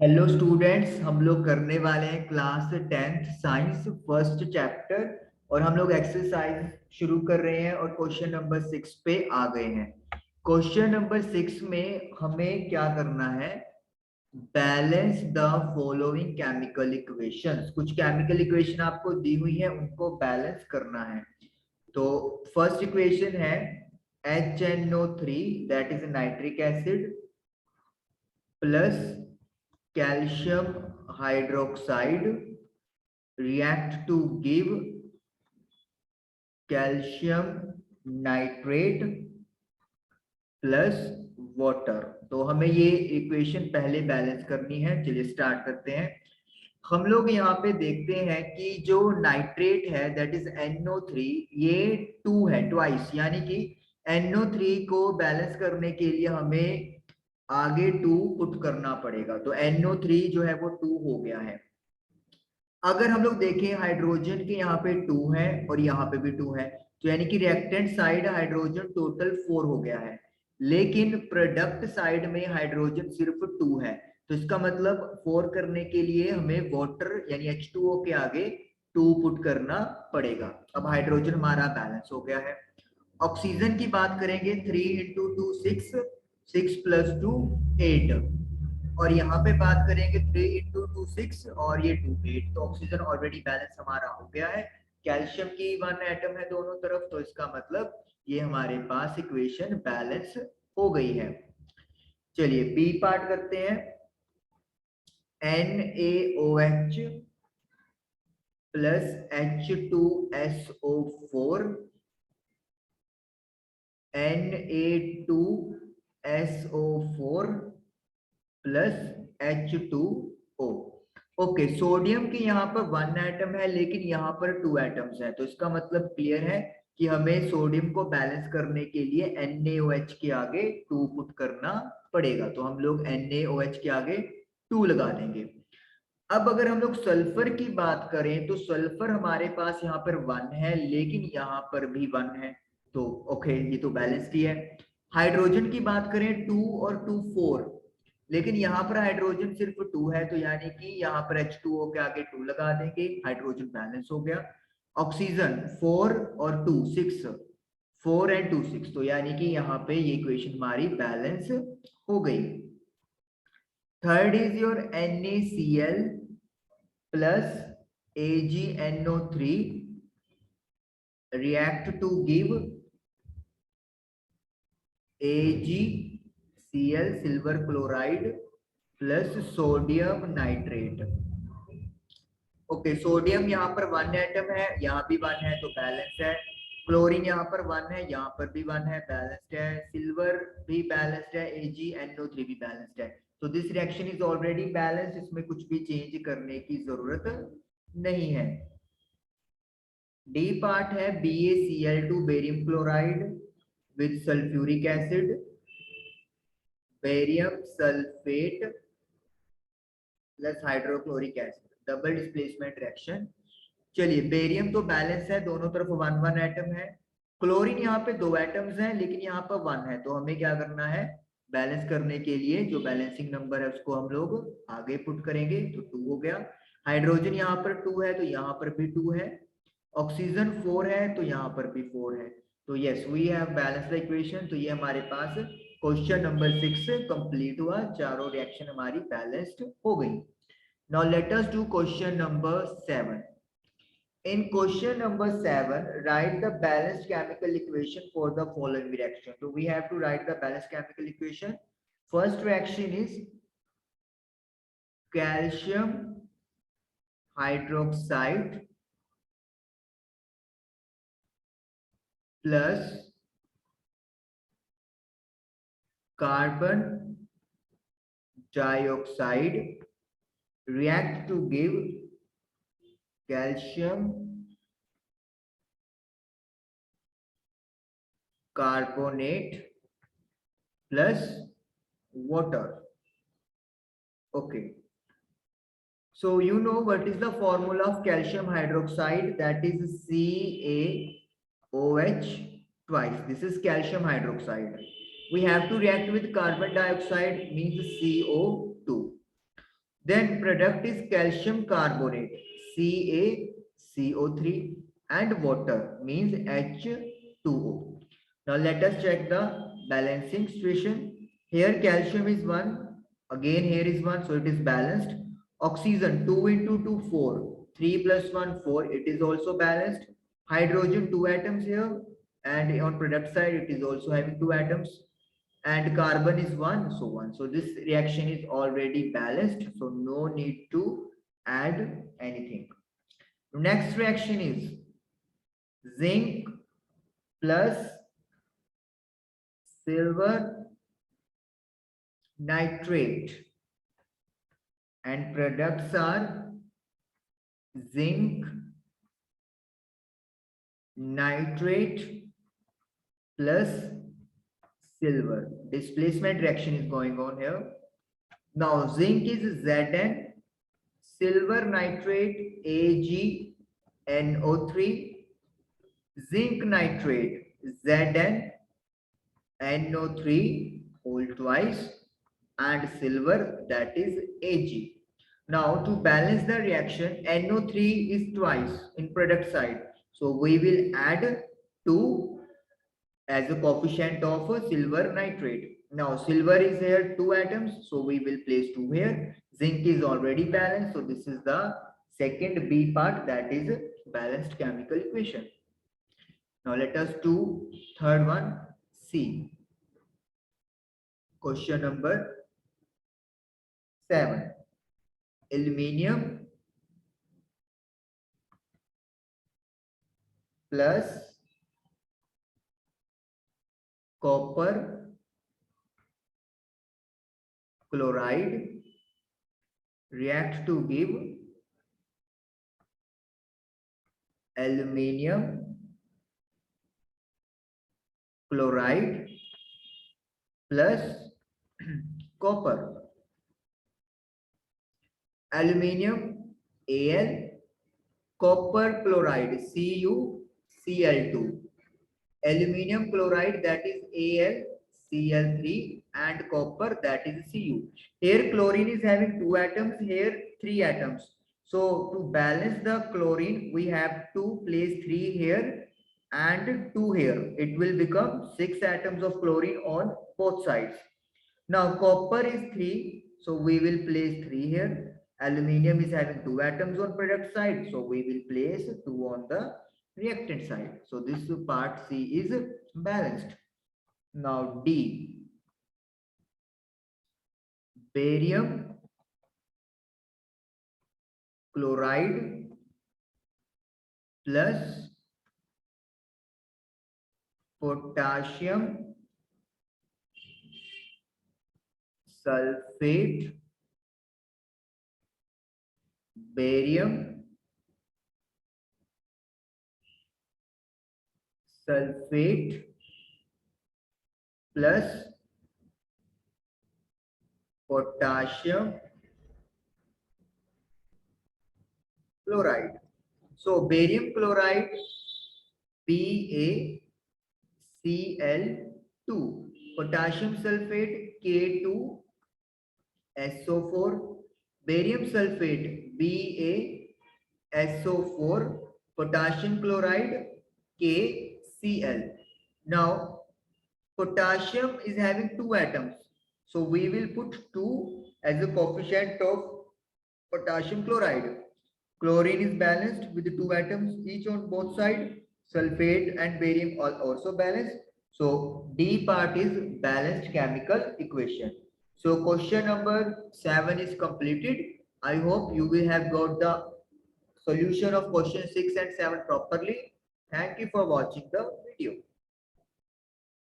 Hello students, हम लोग करने वाले हैं class 10th science first chapter. और हम लोग एक्सरसाइज शुरू कर रहे हैं और क्वेश्चन नंबर 6 पे आ गए हैं। क्वेश्चन नंबर 6 में हमें क्या करना है? Balance the following chemical equations. कुछ केमिकल इक्वेशन आपको दी हुई है, उनको बैलेंस करना है। तो फर्स्ट इक्वेशन है HNO3, that is nitric acid, plus calcium hydroxide react to give calcium nitrate plus water. तो हमें ये इक्वेशन पहले बैलेंस करनी है। चलिए स्टार्ट करते हैं। हम लोग यहाँ पे देखते हैं कि जो नाइट्रेट है दैट इज NO3, ये 2 है, ट्वाइस, यानी कि NO3 को बैलेंस करने के लिए हमें आगे 2 पुट करना पड़ेगा। तो NO3 जो है वो 2 हो गया है। अगर हम लोग देखें हाइड्रोजन के यहाँ पे 2 है और यहाँ पे भी 2 है, तो यानी कि रिएक्टेंट साइड हाइड्रोजन टोटल 4 हो गया है। लेकिन प्रोडक्ट साइड में हाइड्रोजन सिर्फ 2 है। तो इसका मतलब 4 करने के लिए हमें वाटर यानी H2O के आगे 2 पुट करना पड़ेगा। अब हाइड्रोजन हमारा बैलेंस हो गया है। ऑक्सीजन की बात करेंगे, 3 इंटू 2 6, 6 प्लस 2 8। और यहाँ पे बात करेंगे 3 इंटू 2 6 और ये 2 8। तो ऑक्सीजन ऑलरेडी बैलेंस हमारा हो गया है। कैल्शियम की 1 एटम है दोनों तरफ, तो इसका मतलब ये हमारे पास इक्वेशन बैलेंस हो गई है। चलिए बी पार्ट करते हैं। NaOH plus H2SO4 Na2SO4 plus H2O। Okay, sodium की यहाँ पर 1 एटम है लेकिन यहाँ पर 2 एटम्स है। तो इसका मतलब क्लियर है कि हमें सोडियम को बैलेंस करने के लिए NaOH के आगे 2 पुट करना पड़ेगा। तो हम लोग NaOH के आगे 2 लगा देंगे। अब अगर हम लोग सल्फर की बात करें तो सल्फर हमारे पास यहाँ पर 1 है लेकिन यहाँ पर भी 1 है। तो ओके, ये तो बैलेंस्ड ही है। हाइड्रोजन की बात करें 2 और 2 4, लेकिन यहाँ पर हाइड्रोजन सिर्फ 2 है, तो यानी कि यहाँ पर H2O के आगे 2 लगा देंगे, हाइड्रोजन बैलेंस हो गया। ऑक्सीजन 4 और 2 6, 4 एंड 2 6, तो यानी कि यहाँ पे ये इक्वेशन हमारी बैलेंस हो गई। Third is your NaCl plus AgNO3 react to give AgCl silver chloride plus sodium nitrate। Okay, sodium यहाँ पर 1 एटम है, यहाँ भी 1 है, तो बैलेंस है। क्लोरीन यहाँ पर 1 है, यहाँ पर भी 1 है, बैलेंस्ड है। सिल्वर भी बैलेंस्ड है, AgNO3 भी बैलेंस्ड है। तो this reaction is already balanced, इसमें कुछ भी चेंज करने की जरूरत नहीं है। डी पार्ट है BaCl2 barium chloride with sulphuric acid, barium sulphate plus hydrochloric acid, double displacement reaction. चलिए बेरियम तो बैलेंस है, दोनों तरफ 1 1 एटम है। क्लोरीन यहाँ पे 2 एटम्स हैं लेकिन यहाँ पर 1 है, तो हमें क्या करना है? बैलेंस करने के लिए जो बैलेंसिंग नंबर है उसको हम लोग आगे पुट करेंगे, तो 2 हो गया। हाइड्रोजन यहाँ पर 2 है तो यहाँ पर भी 2 है। ऑक्सीजन 4 है तो यहाँ पर भी 4 है। तो yes, we have balance the equation. तो ये हमारे पास क्वेश्चन नंबर 6 कंप्लीट हुआ, चारों रिएक्शन हमारी बैलेंस्ड हो गई। Now let us do question number 7। In question number 7, write the balanced chemical equation for the following reaction. So we have to write the balanced chemical equation. First reaction is calcium hydroxide plus carbon dioxide react to give calcium carbonate plus water. Okay, so you know what is the formula of calcium hydroxide? That is CaOH twice. This is calcium hydroxide. We have to react with carbon dioxide, means CO2. Then product is calcium carbonate, CaCO3, and water means H2O. Now let us check the balancing situation. Here calcium is 1, again here is 1, so it is balanced. Oxygen 2 into 2, 4, 3 plus 1, 4, it is also balanced. Hydrogen 2 atoms here, and on product side it is also having 2 atoms, and carbon is 1, so 1. So this reaction is already balanced, so no need to add anything. Next reaction is zinc plus silver nitrate, and products are zinc nitrate plus silver. Displacement reaction is going on here. Now zinc is Zn, silver nitrate AgNO3, zinc nitrate ZnNO3 whole twice, and silver, that is Ag. Now to balance the reaction, NO3 is twice in product side, so we will add 2 as a coefficient of silver nitrate. Now silver is here 2 atoms, so we will place 2 here. Zinc is already balanced, so this is the second B part, that is balanced chemical equation. Now let us do third one, C. Question number 7. Aluminium plus copper chloride react to give aluminium chloride plus copper. Aluminium Al, copper chloride CuCl2, aluminium chloride, that is AlCl3, and copper, that is Cu. Here chlorine is having 2 atoms, here 3 atoms. So to balance the chlorine, we have to place 3 here and 2 here. It will become 6 atoms of chlorine on both sides. Now copper is 3, so we will place 3 here. Aluminium is having 2 atoms on product side, so we will place 2 on the reactant side. So this part C is balanced. Now D, barium chloride plus potassium sulfate, barium sulfate plus potassium chloride. So barium chloride BaCl2, potassium sulfate K2SO4, barium sulfate BaSO4, potassium chloride KCl. Now potassium is having 2 atoms, so we will put 2 as a coefficient of potassium chloride. Chlorine is balanced with 2 atoms each on both sides. Sulfate and barium are also balanced. So D part is balanced chemical equation. So question number 7 is completed. I hope you will have got the solution of question 6 and 7 properly. Thank you for watching the video.